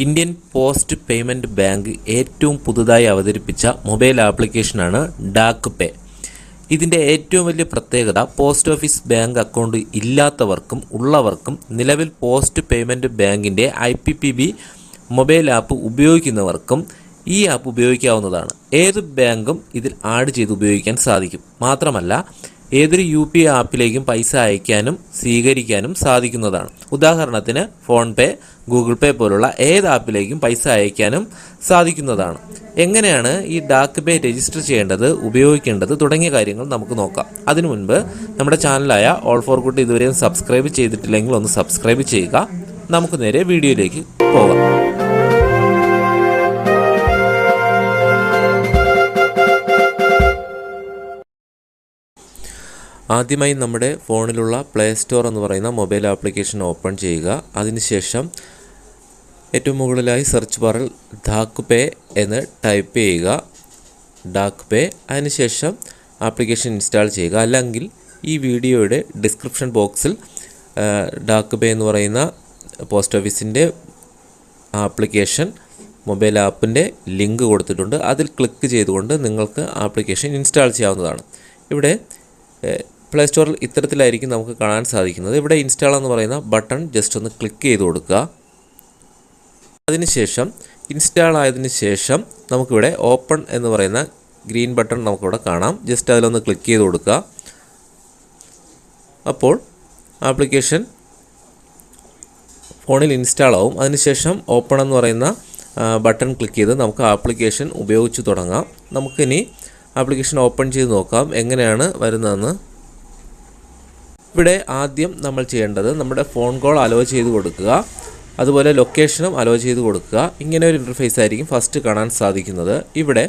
Indian post payment bank ഏറ്റവും പുതുതായി അവതരിപ്പിച്ച മൊബൈൽ ആപ്ലിക്കേഷനാണ് ഡാക്ക് പേ. ഇതിൻ്റെ ഏറ്റവും വലിയ പ്രത്യേകത പോസ്റ്റ് ഓഫീസ് ബാങ്ക് അക്കൗണ്ട് ഇല്ലാത്തവർക്കും ഉള്ളവർക്കും നിലവിൽ പോസ്റ്റ് പേയ്മെൻറ്റ് ബാങ്കിൻ്റെ IPPB മൊബൈൽ ആപ്പ് ഉപയോഗിക്കുന്നവർക്കും ഈ ആപ്പ് ഉപയോഗിക്കാവുന്നതാണ്. ഏത് ബാങ്കും ഇതിൽ ആഡ് ചെയ്ത് ഉപയോഗിക്കാൻ സാധിക്കും. മാത്രമല്ല ഏതൊരു UPI ആപ്പിലേക്കും പൈസ അയക്കാനും സ്വീകരിക്കാനും സാധിക്കുന്നതാണ്. ഉദാഹരണത്തിന് ഫോൺപേ, ഗൂഗിൾ പേ പോലുള്ള ഏത് ആപ്പിലേക്കും പൈസ അയക്കാനും സാധിക്കുന്നതാണ്. എങ്ങനെയാണ് ഈ ഡാക്ക് പേ രജിസ്റ്റർ ചെയ്യേണ്ടത്, ഉപയോഗിക്കേണ്ടത് തുടങ്ങിയ കാര്യങ്ങൾ നമുക്ക് നോക്കാം. അതിനു മുൻപ് നമ്മുടെ ചാനലായ ഓൾ ഫോർ ഗുഡ് ഇതുവരെയും സബ്സ്ക്രൈബ് ചെയ്തിട്ടില്ലെങ്കിൽ ഒന്ന് സബ്സ്ക്രൈബ് ചെയ്യുക. നമുക്ക് നേരെ വീഡിയോയിലേക്ക് പോകാം. ആദ്യമായി നമ്മുടെ ഫോണിലുള്ള പ്ലേ സ്റ്റോർ എന്ന് പറയുന്ന മൊബൈൽ ആപ്ലിക്കേഷൻ ഓപ്പൺ ചെയ്യുക. അതിനുശേഷം ഏറ്റവും മുകളിലായി സെർച്ച് ബാറിൽ ഡാക്ക് പേ എന്ന് ടൈപ്പ് ചെയ്യുക. ഡാക്ക് പേ, അതിനുശേഷം ആപ്ലിക്കേഷൻ ഇൻസ്റ്റാൾ ചെയ്യുക. അല്ലെങ്കിൽ ഈ വീഡിയോയുടെ ഡിസ്ക്രിപ്ഷൻ ബോക്സിൽ ഡാക്ക് പേ എന്ന് പറയുന്ന പോസ്റ്റ് ഓഫീസിൻ്റെ ആപ്ലിക്കേഷൻ മൊബൈൽ ആപ്പിൻ്റെ ലിങ്ക് കൊടുത്തിട്ടുണ്ട്. അതിൽ ക്ലിക്ക് ചെയ്തുകൊണ്ട് നിങ്ങൾക്ക് ആപ്ലിക്കേഷൻ ഇൻസ്റ്റാൾ ചെയ്യാവുന്നതാണ്. ഇവിടെ പ്ലേ സ്റ്റോറിൽ ഇത്തരത്തിലായിരിക്കും നമുക്ക് കാണാൻ സാധിക്കുന്നത്. ഇവിടെ ഇൻസ്റ്റാൾ എന്ന് പറയുന്ന ബട്ടൺ ജസ്റ്റ് ഒന്ന് ക്ലിക്ക് ചെയ്ത് കൊടുക്കുക. അതിനുശേഷം ഇൻസ്റ്റാൾ ആയതിനു ശേഷം നമുക്കിവിടെ ഓപ്പൺ എന്ന് പറയുന്ന ഗ്രീൻ ബട്ടൺ നമുക്കിവിടെ കാണാം. ജസ്റ്റ് അതിലൊന്ന് ക്ലിക്ക് ചെയ്ത് കൊടുക്കുക. അപ്പോൾ ആപ്ലിക്കേഷൻ ഫോണിൽ ഇൻസ്റ്റാൾ ആവും. അതിനുശേഷം ഓപ്പൺ എന്ന് പറയുന്ന ബട്ടൺ ക്ലിക്ക് ചെയ്ത് നമുക്ക് ആപ്ലിക്കേഷൻ ഉപയോഗിച്ച് തുടങ്ങാം. നമുക്കിനി ആപ്ലിക്കേഷൻ ഓപ്പൺ ചെയ്ത് നോക്കാം എങ്ങനെയാണ് വരുന്നതെന്ന്. ഇവിടെ ആദ്യം നമ്മൾ ചെയ്യേണ്ടത് നമ്മുടെ ഫോൺ കോൾ അലോ ചെയ്ത് കൊടുക്കുക, അതുപോലെ ലൊക്കേഷനും അലോ ചെയ്ത് കൊടുക്കുക. ഇങ്ങനെ ഒരു ഇൻ്റർഫേസ് ആയിരിക്കും ഫസ്റ്റ് കാണാൻ സാധിക്കുന്നത്. ഇവിടെ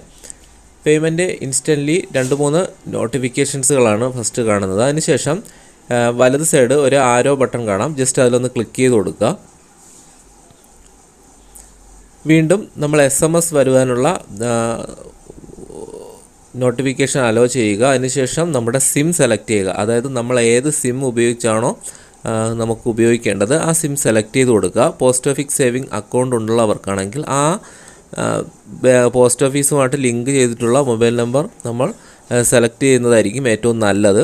പേയ്മെൻറ്റ് ഇൻസ്റ്റൻ്റ്ലി 2-3 നോട്ടിഫിക്കേഷൻസുകളാണ് ഫസ്റ്റ് കാണുന്നത്. അതിനുശേഷം വലത് സൈഡ് ഒരു ആരോ ബട്ടൺ കാണാം. ജസ്റ്റ് അതിലൊന്ന് ക്ലിക്ക് ചെയ്ത് കൊടുക്കുക. വീണ്ടും നമ്മൾ SMS വരുവാനുള്ള നോട്ടിഫിക്കേഷൻ അലോ ചെയ്യുക. അതിനുശേഷം നമ്മുടെ സിം സെലക്ട് ചെയ്യുക. അതായത് നമ്മൾ ഏത് സിം ഉപയോഗിച്ചാണോ നമുക്ക് ഉപയോഗിക്കേണ്ടത് ആ സിം സെലക്ട് ചെയ്ത് കൊടുക്കുക. പോസ്റ്റ് ഓഫീസ് സേവിങ് അക്കൗണ്ട് ഉള്ളവർക്കാണെങ്കിൽ ആ പോസ്റ്റ് ഓഫീസുമായിട്ട് ലിങ്ക് ചെയ്തിട്ടുള്ള മൊബൈൽ നമ്പർ നമ്മൾ സെലക്ട് ചെയ്യുന്നതായിരിക്കും ഏറ്റവും നല്ലത്.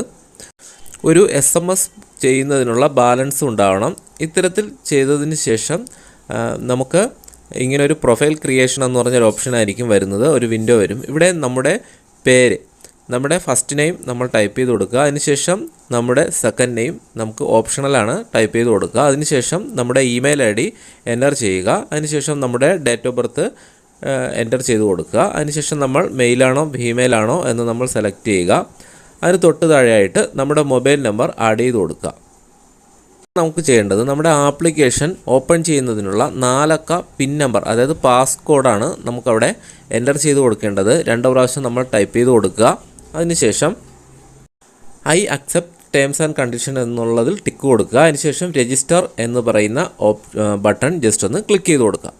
ഒരു SMS ചെയ്യുന്നതിനുള്ള ബാലൻസ് ഉണ്ടാവണം. ഇത്തരത്തിൽ ചെയ്തതിന് ശേഷം നമുക്ക് ഇങ്ങനെ ഒരു പ്രൊഫൈൽ ക്രിയേഷൻ എന്ന് പറഞ്ഞൊരു ഓപ്ഷൻ ആയിരിക്കും വരുന്നത്. ഒരു വിൻഡോ വരും. ഇവിടെ നമ്മുടെ പേര്, നമ്മുടെ ഫസ്റ്റ് നെയിം നമ്മൾ ടൈപ്പ് ചെയ്ത് കൊടുക്കുക. അതിനുശേഷം നമ്മുടെ സെക്കൻഡ് നെയിം നമുക്ക് ഓപ്ഷണലാണ് ടൈപ്പ് ചെയ്ത് കൊടുക്കുക. അതിനുശേഷം നമ്മുടെ ഇമെയിൽ ID എൻ്റർ ചെയ്യുക. അതിനുശേഷം നമ്മുടെ ഡേറ്റ് ഓഫ് ബർത്ത് എൻ്റർ ചെയ്ത് കൊടുക്കുക. അതിനുശേഷം നമ്മൾ മെയിലാണോ ഫീമെയിലാണോ എന്ന് നമ്മൾ സെലക്ട് ചെയ്യുക. അതിന് തൊട്ട് താഴെയായിട്ട് നമ്മുടെ മൊബൈൽ നമ്പർ ആഡ് ചെയ്ത് കൊടുക്കുക. നമുക്ക് ചെയ്യേണ്ടത് നമ്മുടെ ആപ്ലിക്കേഷൻ ഓപ്പൺ ചെയ്യുന്നതിനുള്ള 4 അക്ക പിൻ നമ്പർ, അതായത് പാസ്കോഡാണ് നമുക്കവിടെ എൻ്റർ ചെയ്ത് കൊടുക്കേണ്ടത്. 2 പ്രാവശ്യം നമ്മൾ ടൈപ്പ് ചെയ്ത് കൊടുക്കുക. അതിനുശേഷം I accept terms and condition എന്നുള്ളതിൽ ടിക്ക് കൊടുക്കുക. അതിനുശേഷം രജിസ്റ്റർ എന്ന് പറയുന്ന ബട്ടൺ ജസ്റ്റ് ഒന്ന് ക്ലിക്ക് ചെയ്ത് കൊടുക്കുക.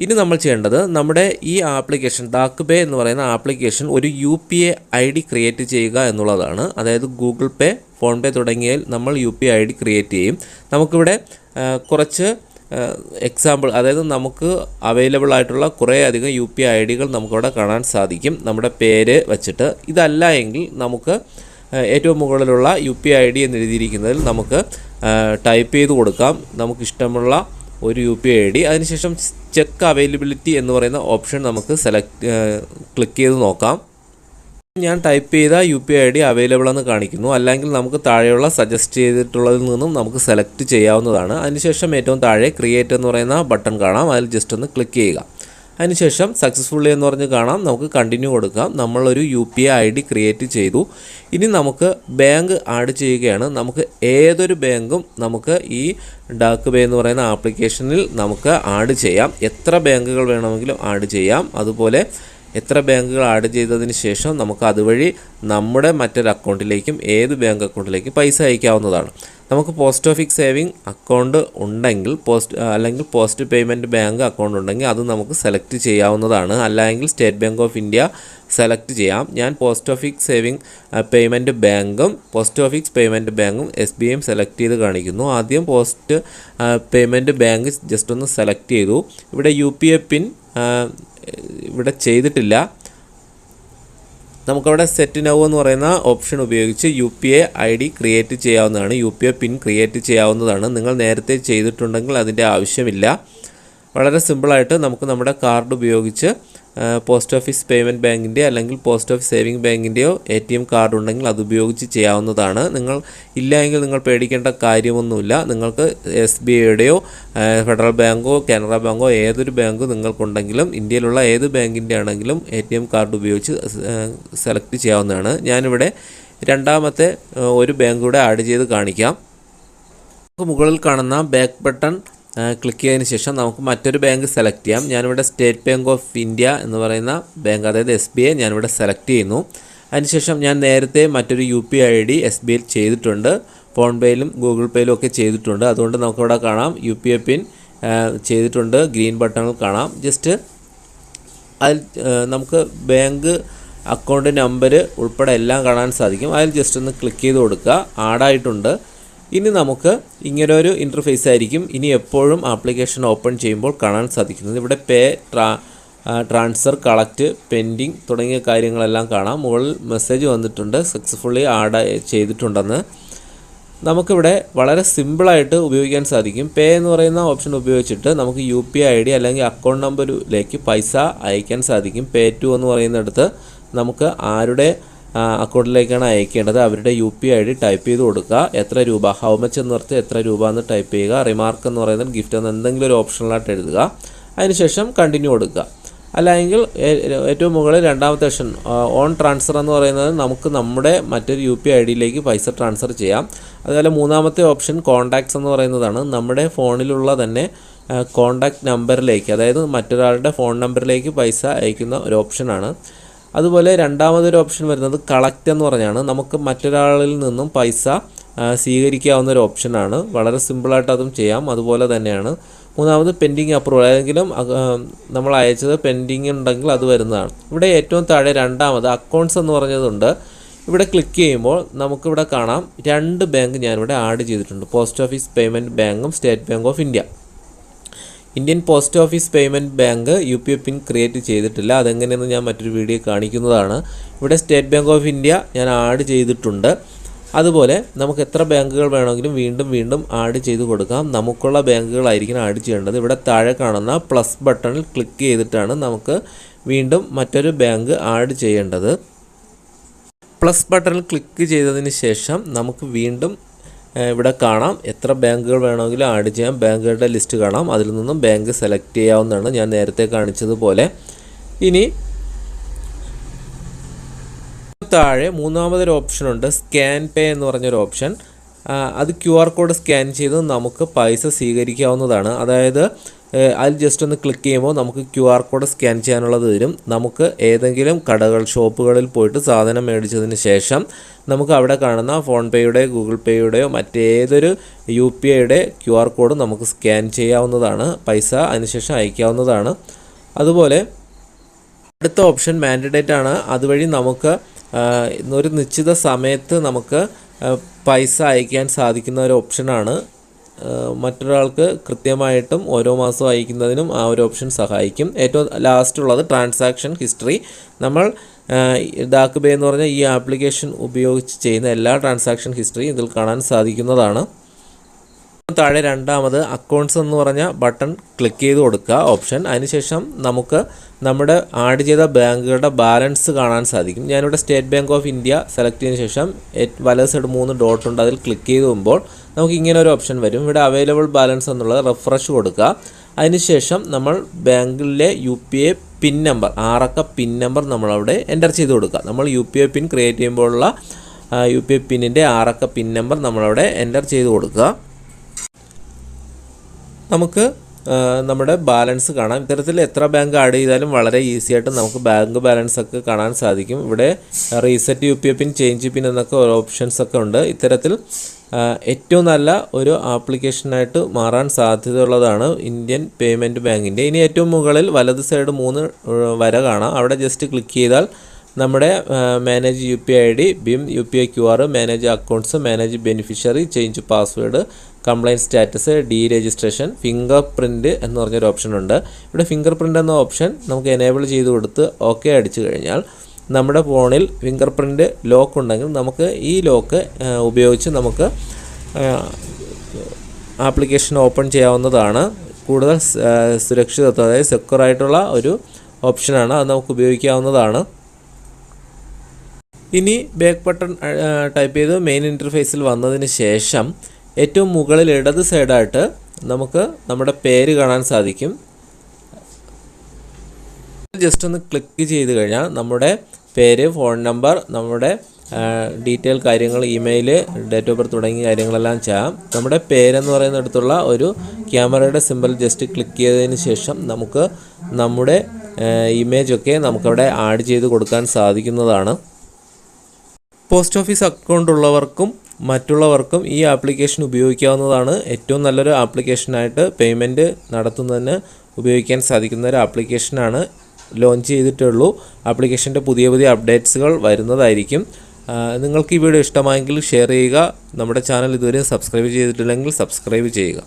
ഇനി നമ്മൾ ചെയ്യേണ്ടത് നമ്മുടെ ഈ ആപ്ലിക്കേഷൻ ഡാക്ക് പേ എന്ന് പറയുന്ന ആപ്ലിക്കേഷൻ ഒരു UPI ID ക്രിയേറ്റ് ചെയ്യുക എന്നുള്ളതാണ്. അതായത് ഗൂഗിൾ പേ, ഫോൺപേ തുടങ്ങിയതിൽ നമ്മൾ UPI ID ക്രിയേറ്റ് ചെയ്യും. നമുക്കിവിടെ കുറച്ച് എക്സാമ്പിൾ, അതായത് നമുക്ക് അവൈലബിൾ ആയിട്ടുള്ള കുറേ അധികം UPI IDകൾ നമുക്കിവിടെ കാണാൻ സാധിക്കും നമ്മുടെ പേര് വച്ചിട്ട്. ഇതല്ല എങ്കിൽ നമുക്ക് ഏറ്റവും മുകളിലുള്ള UPI ID എന്ന് എഴുതിയിരിക്കുന്നതിൽ നമുക്ക് ടൈപ്പ് ചെയ്ത് കൊടുക്കാം നമുക്കിഷ്ടമുള്ള ഒരു UPI ID. അതിനുശേഷം ചെക്ക് അവൈലബിലിറ്റി എന്ന് പറയുന്ന ഓപ്ഷൻ നമുക്ക് ക്ലിക്ക് ചെയ്ത് നോക്കാം. ഞാൻ ടൈപ്പ് ചെയ്ത UPI ID അവൈലബിൾ എന്ന് കാണിക്കുന്നു. അല്ലെങ്കിൽ നമുക്ക് താഴെയുള്ള സജസ്റ്റ് ചെയ്തിട്ടുള്ളതിൽ നിന്നും നമുക്ക് സെലക്ട് ചെയ്യാവുന്നതാണ്. അതിനുശേഷം ഏറ്റവും താഴെ ക്രിയേറ്റ് എന്ന് പറയുന്ന ബട്ടൺ കാണാം. അതിൽ ജസ്റ്റ് ഒന്ന് ക്ലിക്ക് ചെയ്യുക. അതിനുശേഷം സക്സസ്ഫുള്ളി എന്ന് പറഞ്ഞ് കാണാം. നമുക്ക് കണ്ടിന്യൂ കൊടുക്കാം. നമ്മളൊരു UPI ID ക്രിയേറ്റ് ചെയ്തു. ഇനി നമുക്ക് ബാങ്ക് ആഡ് ചെയ്യുകയാണ്. നമുക്ക് ഏതൊരു ബാങ്കും നമുക്ക് ഈ ഡാക്ക് പേ എന്ന് പറയുന്ന ആപ്ലിക്കേഷനിൽ നമുക്ക് ആഡ് ചെയ്യാം. എത്ര ബാങ്കുകൾ വേണമെങ്കിലും ആഡ് ചെയ്യാം. അതുപോലെ എത്ര ബാങ്കുകൾ ആഡ് ചെയ്തതിന് ശേഷം നമുക്ക് അതുവഴി നമ്മുടെ മറ്റൊരു അക്കൗണ്ടിലേക്കും ഏത് ബാങ്ക് അക്കൗണ്ടിലേക്കും പൈസ അയക്കാവുന്നതാണ്. നമുക്ക് പോസ്റ്റ് ഓഫീസ് സേവിങ് അക്കൗണ്ട് ഉണ്ടെങ്കിൽ അല്ലെങ്കിൽ പോസ്റ്റ് പേയ്മെൻറ്റ് ബാങ്ക് അക്കൗണ്ട് ഉണ്ടെങ്കിൽ അത് നമുക്ക് സെലക്ട് ചെയ്യാവുന്നതാണ്. അല്ലെങ്കിൽ state bank of India select ചെയ്യാം. ഞാൻ പോസ്റ്റ് ഓഫീസ് സേവിങ് പേയ്മെൻറ്റ് ബാങ്കും SBIയും സെലക്ട് ചെയ്ത് കാണിക്കുന്നു. ആദ്യം പോസ്റ്റ് പേയ്മെൻറ്റ് ബാങ്ക് ജസ്റ്റ് ഒന്ന് സെലക്ട് ചെയ്തു. ഇവിടെ UPI പിൻ ഇവിടെ ചെയ്തിട്ടില്ല. നമുക്കവിടെ സെറ്റ് നൗ എന്ന് പറയുന്ന ഓപ്ഷൻ ഉപയോഗിച്ച് UPI ID ക്രിയേറ്റ് ചെയ്യാവുന്നതാണ്. UPI പിൻ ക്രിയേറ്റ് ചെയ്യാവുന്നതാണ്. നിങ്ങൾ നേരത്തെ ചെയ്തിട്ടുണ്ടെങ്കിൽ അതിൻ്റെ ആവശ്യമില്ല. വളരെ സിമ്പിളായിട്ട് നമുക്ക് നമ്മുടെ കാർഡ് ഉപയോഗിച്ച് പോസ്റ്റ് ഓഫീസ് പേയ്മെൻറ്റ് ബാങ്കിൻ്റെ അല്ലെങ്കിൽ പോസ്റ്റ് ഓഫീസ് സേവിങ് ബാങ്കിൻ്റെയോ ATM കാർഡ് ഉണ്ടെങ്കിൽ അത് ഉപയോഗിച്ച് ചെയ്യാവുന്നതാണ്. നിങ്ങൾ ഇല്ല എങ്കിൽ നിങ്ങൾ പേടിക്കേണ്ട കാര്യമൊന്നുമില്ല. നിങ്ങൾക്ക് SBIയുടെയോ ഫെഡറൽ ബാങ്കോ കാനറ ബാങ്കോ ഏതൊരു ബാങ്ക് നിങ്ങൾക്കുണ്ടെങ്കിലും ഇന്ത്യയിലുള്ള ഏത് ബാങ്കിൻ്റെ ആണെങ്കിലും ATM കാർഡ് ഉപയോഗിച്ച് സെലക്ട് ചെയ്യാവുന്നതാണ്. ഞാനിവിടെ രണ്ടാമത്തെ ഒരു ബാങ്ക് കൂടെ ആഡ് ചെയ്ത് കാണിക്കാം. നമുക്ക് മുകളിൽ കാണുന്ന ബാക്ക് ബട്ടൺ ക്ലിക്ക് ചെയ്തതിന് ശേഷം നമുക്ക് മറ്റൊരു ബാങ്ക് സെലക്ട് ചെയ്യാം. ഞാനിവിടെ സ്റ്റേറ്റ് ബാങ്ക് ഓഫ് ഇന്ത്യ എന്ന് പറയുന്ന ബാങ്ക്, അതായത് SBI ഞാനിവിടെ സെലക്ട് ചെയ്യുന്നു. അതിനുശേഷം ഞാൻ നേരത്തെ മറ്റൊരു UPI ID SBIയിൽ ചെയ്തിട്ടുണ്ട്. ഫോൺ പേയിലും ഗൂഗിൾ പേയിലും ഒക്കെ ചെയ്തിട്ടുണ്ട്. അതുകൊണ്ട് നമുക്കിവിടെ കാണാം UPI പിൻ ചെയ്തിട്ടുണ്ട്. ഗ്രീൻ ബട്ടണിൽ കാണാം. ജസ്റ്റ് അതിൽ നമുക്ക് ബാങ്ക് അക്കൗണ്ട് നമ്പർ ഉൾപ്പെടെ എല്ലാം കാണാൻ സാധിക്കും. അതിൽ ജസ്റ്റ് ഒന്ന് ക്ലിക്ക് ചെയ്ത് കൊടുക്കുക. ആഡായിട്ടുണ്ട്. ഇനി നമുക്ക് ഇങ്ങനൊരു ഇൻ്റർഫേസ് ആയിരിക്കും ഇനി എപ്പോഴും ആപ്ലിക്കേഷൻ ഓപ്പൺ ചെയ്യുമ്പോൾ കാണാൻ സാധിക്കുന്നത്. ഇവിടെ പേ, ട്രാൻസ്ഫർ, കളക്ട്, പെൻഡിങ് തുടങ്ങിയ കാര്യങ്ങളെല്ലാം കാണാം. മുകളിൽ മെസ്സേജ് വന്നിട്ടുണ്ട് സക്സസ്ഫുള്ളി ആഡ് ചെയ്തിട്ടുണ്ടെന്ന്. നമുക്കിവിടെ വളരെ സിമ്പിളായിട്ട് ഉപയോഗിക്കാൻ സാധിക്കും. പേ എന്ന് പറയുന്ന ഓപ്ഷൻ ഉപയോഗിച്ചിട്ട് നമുക്ക് UPI ID അല്ലെങ്കിൽ അക്കൗണ്ട് നമ്പറിലേക്ക് പൈസ അയക്കാൻ സാധിക്കും. പേ ടു എന്ന് പറയുന്നിടത്ത് നമുക്ക് ആരുടെ അക്കൗണ്ടിലേക്കാണ് അയക്കേണ്ടത് അവരുടെ UPI ID ടൈപ്പ് ചെയ്ത് കൊടുക്കുക. എത്ര രൂപ, ഹൗ മച്ച് എന്ന് പറഞ്ഞാൽ എത്ര രൂപ എന്ന് ടൈപ്പ് ചെയ്യുക. റിമാർക്ക് എന്ന് പറയുന്നത് ഗിഫ്റ്റ് എന്ന് എന്തെങ്കിലും ഒരു ഓപ്ഷനിലായിട്ട് എഴുതുക. അതിനുശേഷം കണ്ടിന്യൂ കൊടുക്കുക. അല്ലെങ്കിൽ ഏറ്റവും മുകളിൽ രണ്ടാമത്തെ ഓപ്ഷൻ ഓൺ ട്രാൻസ്ഫർ എന്ന് പറയുന്നത് നമുക്ക് നമ്മുടെ മറ്റൊരു UPI IDയിലേക്ക് പൈസ ട്രാൻസ്ഫർ ചെയ്യാം. അതുപോലെ മൂന്നാമത്തെ ഓപ്ഷൻ കോൺടാക്ട്സ് എന്ന് പറയുന്നതാണ്. നമ്മുടെ ഫോണിലുള്ള തന്നെ കോൺടാക്റ്റ് നമ്പറിലേക്ക്, അതായത് മറ്റൊരാളുടെ ഫോൺ നമ്പറിലേക്ക് പൈസ അയക്കുന്ന ഒരു ഓപ്ഷനാണ്. അതുപോലെ രണ്ടാമതൊരു ഓപ്ഷൻ വരുന്നത് കളക്ട് എന്ന് പറഞ്ഞാണ്. നമുക്ക് മറ്റൊരാളിൽ നിന്നും പൈസ സ്വീകരിക്കാവുന്ന ഒരു ഓപ്ഷനാണ്. വളരെ സിമ്പിളായിട്ട് അതും ചെയ്യാം. അതുപോലെ തന്നെയാണ് മൂന്നാമത് പെൻഡിങ് അപ്രൂവൽ, ഏതെങ്കിലും നമ്മൾ അയച്ചത് പെൻഡിങ് ഉണ്ടെങ്കിൽ അത് വരുന്നതാണ്. ഇവിടെ ഏറ്റവും താഴെ രണ്ടാമത് അക്കൗണ്ട്സ് എന്ന് പറഞ്ഞതുണ്ട്. ഇവിടെ ക്ലിക്ക് ചെയ്യുമ്പോൾ നമുക്കിവിടെ കാണാം 2 ബാങ്ക് ഞാനിവിടെ ആഡ് ചെയ്തിട്ടുണ്ട്. പോസ്റ്റ് ഓഫീസ് പേയ്മെൻറ്റ് ബാങ്കും state bank of India. Indian post office payment bank UPI pin create ചെയ്തിട്ടില്ല. അതെങ്ങനെയെന്ന് ഞാൻ മറ്റൊരു വീഡിയോ കാണിക്കുന്നതാണ്. ഇവിടെ സ്റ്റേറ്റ് ബാങ്ക് ഓഫ് ഇന്ത്യ ഞാൻ ആഡ് ചെയ്തിട്ടുണ്ട്. അതുപോലെ നമുക്ക് എത്ര ബാങ്കുകൾ വേണമെങ്കിലും വീണ്ടും ആഡ് ചെയ്ത് കൊടുക്കാം. നമുക്കുള്ള ബാങ്കുകളായിരിക്കും ആഡ് ചെയ്യേണ്ടത്. ഇവിടെ താഴെ കാണുന്ന പ്ലസ് ബട്ടണിൽ ക്ലിക്ക് ചെയ്തിട്ടാണ് നമുക്ക് വീണ്ടും മറ്റൊരു ബാങ്ക് ആഡ് ചെയ്യേണ്ടത്. പ്ലസ് ബട്ടണിൽ ക്ലിക്ക് ചെയ്തതിന് ശേഷം നമുക്ക് വീണ്ടും ഇവിടെ കാണാം എത്ര ബാങ്കുകൾ വേണമെങ്കിലും ആഡ് ചെയ്യാം. ബാങ്കുകളുടെ ലിസ്റ്റ് കാണാം. അതിൽ നിന്നും ബാങ്ക് സെലക്ട് ചെയ്യാവുന്നതാണ്, ഞാൻ നേരത്തെ കാണിച്ചതുപോലെ. ഇനി താഴെ മൂന്നാമതൊരു ഓപ്ഷനുണ്ട്, സ്കാൻ പേ എന്ന് പറഞ്ഞൊരു ഓപ്ഷൻ. അത് QR കോഡ് സ്കാൻ ചെയ്ത് നമുക്ക് പൈസ സ്വീകരിക്കാവുന്നതാണ്. അതായത് അതിൽ ജസ്റ്റ് ഒന്ന് ക്ലിക്ക് ചെയ്യുമ്പോൾ നമുക്ക് QR കോഡ് സ്കാൻ ചെയ്യാനുള്ളത് വരും. നമുക്ക് ഏതെങ്കിലും കടകൾ, ഷോപ്പുകളിൽ പോയിട്ട് സാധനം മേടിച്ചതിന് ശേഷം നമുക്ക് അവിടെ കാണുന്ന ഫോൺ പേയുടെയോ ഗൂഗിൾ പേയുടെയോ മറ്റേതൊരു UPIയുടെ QR കോഡ് നമുക്ക് സ്കാൻ ചെയ്യാവുന്നതാണ്. പൈസ അതിനുശേഷം അയക്കാവുന്നതാണ്. അതുപോലെ അടുത്ത ഓപ്ഷൻ മാൻഡേറ്റ് ആണ്. അതുവഴി നമുക്ക് ഒരു നിശ്ചിത സമയത്ത് നമുക്ക് പൈസ അയക്കാൻ സാധിക്കുന്ന ഒരു ഓപ്ഷനാണ്. മറ്റൊരാൾക്ക് കൃത്യമായിട്ടും ഓരോ മാസവും അയക്കുന്നതിനും ആ ഒരു ഓപ്ഷൻ സഹായിക്കും. ഏറ്റവും ലാസ്റ്റ് ഉള്ളത് ട്രാൻസാക്ഷൻ ഹിസ്റ്ററി. നമ്മൾ ഡാക്ക് പേ എന്ന് പറഞ്ഞാൽ ഈ ആപ്ലിക്കേഷൻ ഉപയോഗിച്ച് ചെയ്യുന്ന എല്ലാ ട്രാൻസാക്ഷൻ ഹിസ്റ്ററിയും ഇതിൽ കാണാൻ സാധിക്കുന്നതാണ്. താഴെ രണ്ടാമത് അക്കൗണ്ട്സ് എന്ന് പറഞ്ഞ ബട്ടൺ ക്ലിക്ക് ചെയ്ത് കൊടുക്കുക ഓപ്ഷൻ. അതിനുശേഷം നമുക്ക് നമ്മുടെ ആഡ് ചെയ്ത ബാങ്കുകളുടെ ബാലൻസ് കാണാൻ സാധിക്കും. ഞാനിവിടെ state bank of India select ചെയ്തതിന് ശേഷം വലത് സൈഡ് 3 ഡോട്ട് ഉണ്ട്, അതിൽ ക്ലിക്ക് ചെയ്തുമ്പോൾ നമുക്ക് ഇങ്ങനെ ഒരു ഓപ്ഷൻ വരും. ഇവിടെ അവൈലബിൾ ബാലൻസ് എന്നുള്ളത് റിഫ്രഷ് കൊടുക്കുക. അതിനുശേഷം നമ്മൾ ബാങ്കിലെ UPI പിൻ നമ്പർ 6 അക്ക പിൻ നമ്പർ നമ്മളവിടെ എൻ്റർ ചെയ്ത് കൊടുക്കുക. നമ്മൾ UPI പിൻ ക്രിയേറ്റ് ചെയ്യുമ്പോഴുള്ള UPI പിന്നിൻ്റെ 6 അക്ക പിൻ നമ്പർ നമ്മളവിടെ എൻ്റർ ചെയ്ത് കൊടുക്കുക. നമുക്ക് നമ്മുടെ ബാലൻസ് കാണാം. ഇത്തരത്തിൽ എത്ര ബാങ്ക് ആഡ് ചെയ്താലും വളരെ ഈസി ആയിട്ട് നമുക്ക് ബാങ്ക് ബാലൻസ് ഒക്കെ കാണാൻ സാധിക്കും. ഇവിടെ റീസെറ്റ് UPI പിൻ, ചേഞ്ച് പിൻ എന്നൊക്കെ ഓരോ ഓപ്ഷൻസ് ഒക്കെ ഉണ്ട്. ഇത്തരത്തിൽ ഏറ്റവും നല്ല ഒരു ആപ്ലിക്കേഷനായിട്ട് മാറാൻ സാധ്യതയുള്ളതാണ് ഇന്ത്യൻ പേയ്മെൻറ്റ് ബാങ്കിൻ്റെ. ഇനി ഏറ്റവും മുകളിൽ വലത് സൈഡ് 3 വര കാണാം. അവിടെ ജസ്റ്റ് ക്ലിക്ക് ചെയ്താൽ നമ്മുടെ manage UPI ID, BIM, UPI QR, manage accounts, manage beneficiary, change password, complaint status, registration, finger print എന്ന് പറഞ്ഞൊരു ഓപ്ഷൻ ഉണ്ട്. ഇവിടെ ഫിംഗർ പ്രിൻ്റ് എന്ന ഓപ്ഷൻ നമുക്ക് എനേബിൾ ചെയ്ത് കൊടുത്ത് ഓക്കെ അടിച്ചു കഴിഞ്ഞാൽ നമ്മുടെ ഫോണിൽ ഫിംഗർ പ്രിൻ്റ് ലോക്ക് ഉണ്ടെങ്കിൽ നമുക്ക് ഈ ലോക്ക് ഉപയോഗിച്ച് നമുക്ക് ആപ്ലിക്കേഷൻ ഓപ്പൺ ചെയ്യാവുന്നതാണ്. കൂടുതൽ സുരക്ഷിതത്വം, അതായത് സെക്യൂർ ആയിട്ടുള്ള ഒരു ഓപ്ഷനാണ്. അത് നമുക്ക് ഉപയോഗിക്കാവുന്നതാണ്. ഇനി ബാക്ക് ബട്ടൺ ടൈപ്പ് ചെയ്ത് മെയിൻ ഇൻ്റർഫേസിൽ വന്നതിന് ശേഷം ഏറ്റവും മുകളിൽ ഇടത് സൈഡായിട്ട് നമുക്ക് നമ്മുടെ പേര് കാണാൻ സാധിക്കും. ജസ്റ്റ് ഒന്ന് ക്ലിക്ക് ചെയ്ത് കഴിഞ്ഞാൽ നമ്മുടെ പേര്, ഫോൺ നമ്പർ, നമ്മുടെ ഡീറ്റെയിൽ കാര്യങ്ങൾ, ഇമെയിൽ, ഡേറ്റ് ഓഫ് ബർത്ത് തുടങ്ങിയ കാര്യങ്ങളെല്ലാം ചെയ്യാം. നമ്മുടെ പേരെന്ന് പറയുന്നിടത്തുള്ള ഒരു ക്യാമറയുടെ സിമ്പൽ ജസ്റ്റ് ക്ലിക്ക് ചെയ്തതിന് ശേഷം നമുക്ക് നമ്മുടെ ഇമേജൊക്കെ നമുക്കവിടെ ആഡ് ചെയ്ത് കൊടുക്കാൻ സാധിക്കുന്നതാണ്. പോസ്റ്റ് ഓഫീസ് അക്കൗണ്ട് ഉള്ളവർക്കും മറ്റുള്ളവർക്കും ഈ ആപ്ലിക്കേഷൻ ഉപയോഗിക്കാവുന്നതാണ്. ഏറ്റവും നല്ലൊരു ആപ്ലിക്കേഷനായിട്ട് പേയ്മെൻറ്റ് നടത്തുന്നതിന് ഉപയോഗിക്കാൻ സാധിക്കുന്ന ഒരു ആപ്ലിക്കേഷനാണ്. ലോഞ്ച് ചെയ്തിട്ടുള്ളൂ. ആപ്ലിക്കേഷൻ്റെ പുതിയ അപ്ഡേറ്റ്സുകൾ വരുന്നതായിരിക്കും. നിങ്ങൾക്ക് ഈ വീഡിയോ ഇഷ്ടമായെങ്കിൽ ഷെയർ ചെയ്യുക. നമ്മുടെ ചാനൽ ഇതുവരെ സബ്സ്ക്രൈബ് ചെയ്തിട്ടില്ലെങ്കിൽ സബ്സ്ക്രൈബ് ചെയ്യുക.